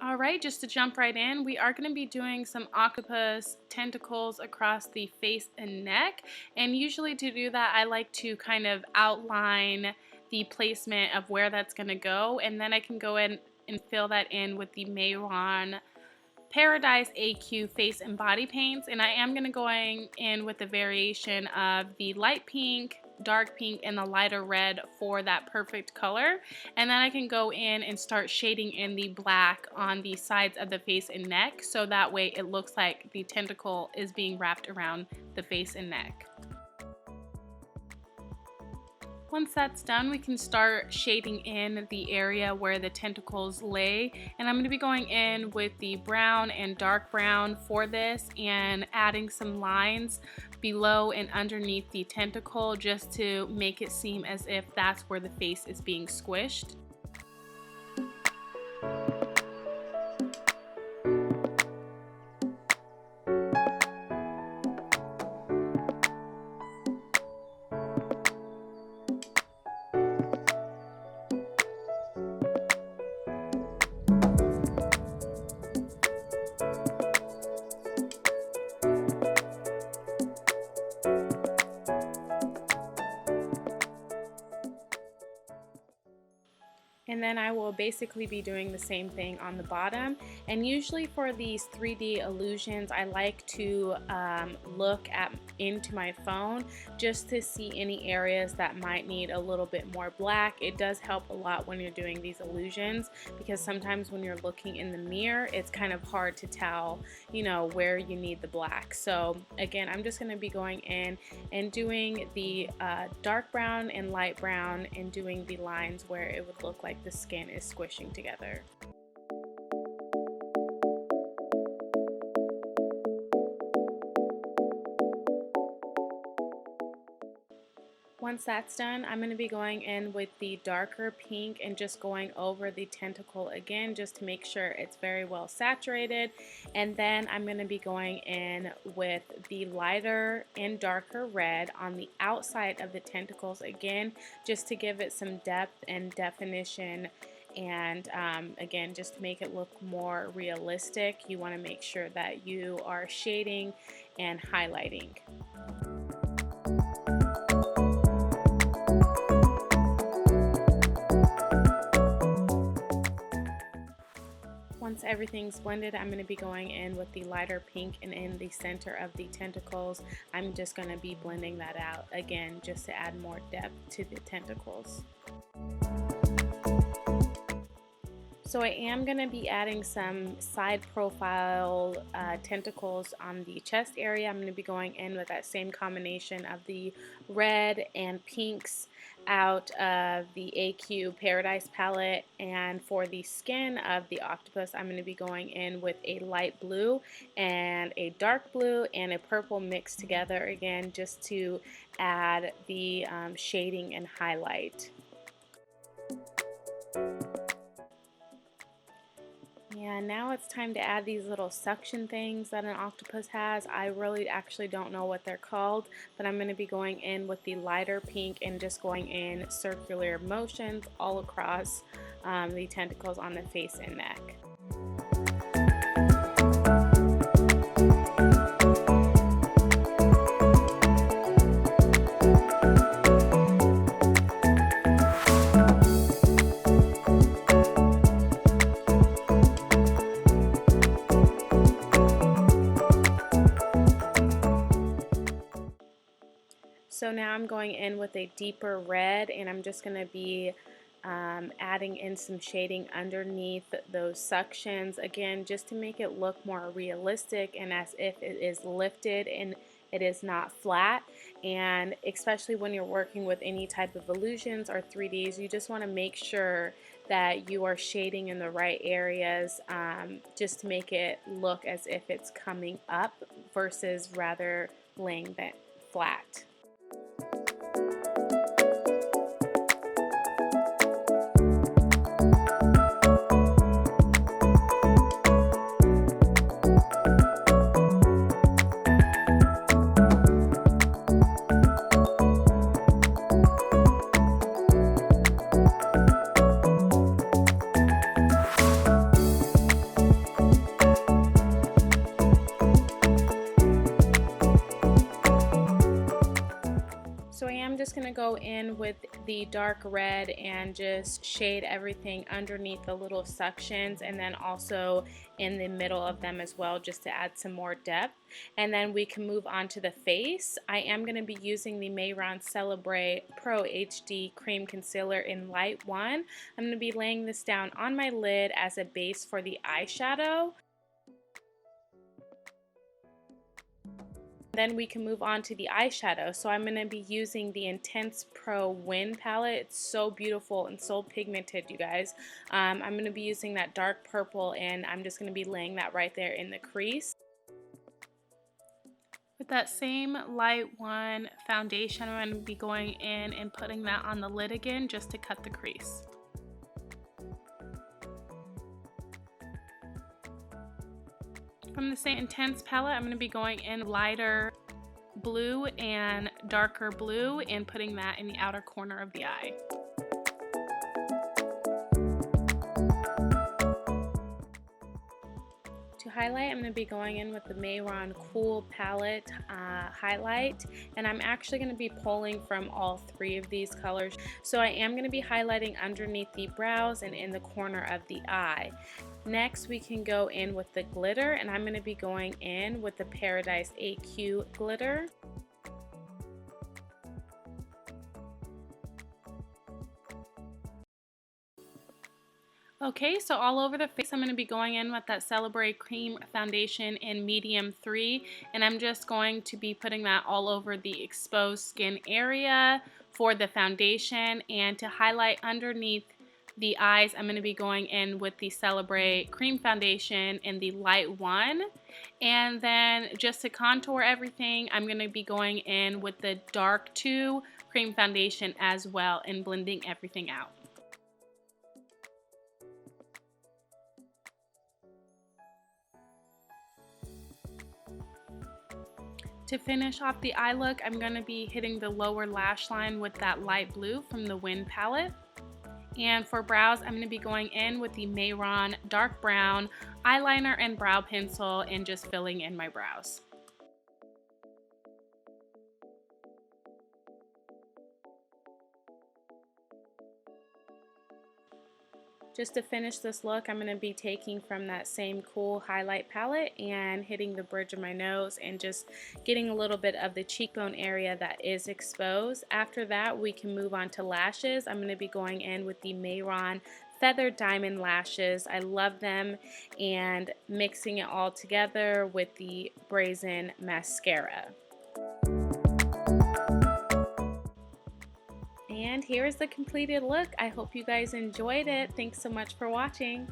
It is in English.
Alright, just to jump right in, we are going to be doing some octopus tentacles across the face and neck. And usually to do that, I like to kind of outline the placement of where that's going to go. And then I can go in and fill that in with the Mehron Paradise AQ face and body paints. And I am going to go in with a variation of the light pink, dark pink, and the lighter red for that perfect color. And then I can go in and start shading in the black on the sides of the face and neck, so that way it looks like the tentacle is being wrapped around the face and neck. Once that's done, we can start shading in the area where the tentacles lay, and I'm going to be going in with the brown and dark brown for this and adding some lines below and underneath the tentacle just to make it seem as if that's where the face is being squished. And then I will basically be doing the same thing on the bottom. And usually for these 3D illusions, I like to look into my phone just to see any areas that might need a little bit more black. It does help a lot when you're doing these illusions, because sometimes when you're looking in the mirror, it's kind of hard to tell, you know, where you need the black. So again, I'm just going to be going in and doing the dark brown and light brown and doing the lines where it would look like the skin is squishing together. Once that's done, I'm going to be going in with the darker pink and just going over the tentacle again just to make sure it's very well saturated. And then I'm going to be going in with the lighter and darker red on the outside of the tentacles again, just to give it some depth and definition. And again, just to make it look more realistic, you want to make sure that you are shading and highlighting. Once everything's blended, I'm going to be going in with the lighter pink, and in the center of the tentacles, I'm just going to be blending that out again just to add more depth to the tentacles. So I am going to be adding some side profile tentacles on the chest area. I'm going to be going in with that same combination of the red and pinks out of the AQ Paradise palette. And for the skin of the octopus, I'm going to be going in with a light blue and a dark blue and a purple mixed together again, just to add the shading and highlight. And now it's time to add these little suction things that an octopus has. I really actually don't know what they're called, but I'm going to be going in with the lighter pink and just going in circular motions all across the tentacles on the face and neck. So now I'm going in with a deeper red, and I'm just going to be adding in some shading underneath those suctions, again just to make it look more realistic and as if it is lifted and it is not flat. And especially when you're working with any type of illusions or 3Ds, you just want to make sure that you are shading in the right areas, just to make it look as if it's coming up versus rather laying that flat. go in with the dark red and just shade everything underneath the little suctions, and then also in the middle of them as well, just to add some more depth. And then we can move on to the face. I am going to be using the Mehron Celebré Pro HD Cream Concealer in Light 1. I'm going to be laying this down on my lid as a base for the eyeshadow. Then we can move on to the eyeshadow. So I'm going to be using the Intense Pro Win palette. It's so beautiful and so pigmented, you guys. I'm going to be using that dark purple, and I'm just going to be laying that right there in the crease. With that same Light 1 foundation, I'm going to be going in and putting that on the lid again just to cut the crease. From the same Intense palette, I'm going to be going in lighter blue and darker blue and putting that in the outer corner of the eye. To highlight, I'm going to be going in with the Mehron Cool Palette highlight, and I'm actually going to be pulling from all three of these colors. So I am going to be highlighting underneath the brows and in the corner of the eye. Next, we can go in with the glitter, and I'm going to be going in with the Paradise AQ glitter. Okay, so all over the face, I'm going to be going in with that Celebré Cream Foundation in Medium 3, and I'm just going to be putting that all over the exposed skin area for the foundation. And to highlight underneath the eyes, I'm going to be going in with the Celebré Cream Foundation in the Light 1. And then just to contour everything, I'm going to be going in with the Dark 2 Cream Foundation as well and blending everything out. To finish off the eye look, I'm going to be hitting the lower lash line with that light blue from the Win palette. And for brows, I'm going to be going in with the Mehron Dark Brown eyeliner and brow pencil and just filling in my brows. Just to finish this look, I'm going to be taking from that same Cool highlight palette and hitting the bridge of my nose and just getting a little bit of the cheekbone area that is exposed. After that, we can move on to lashes. I'm going to be going in with the Mehron Feathered Diamond Lashes. I love them, and mixing it all together with the Brazen Mascara. And here is the completed look. I hope you guys enjoyed it. Thanks so much for watching.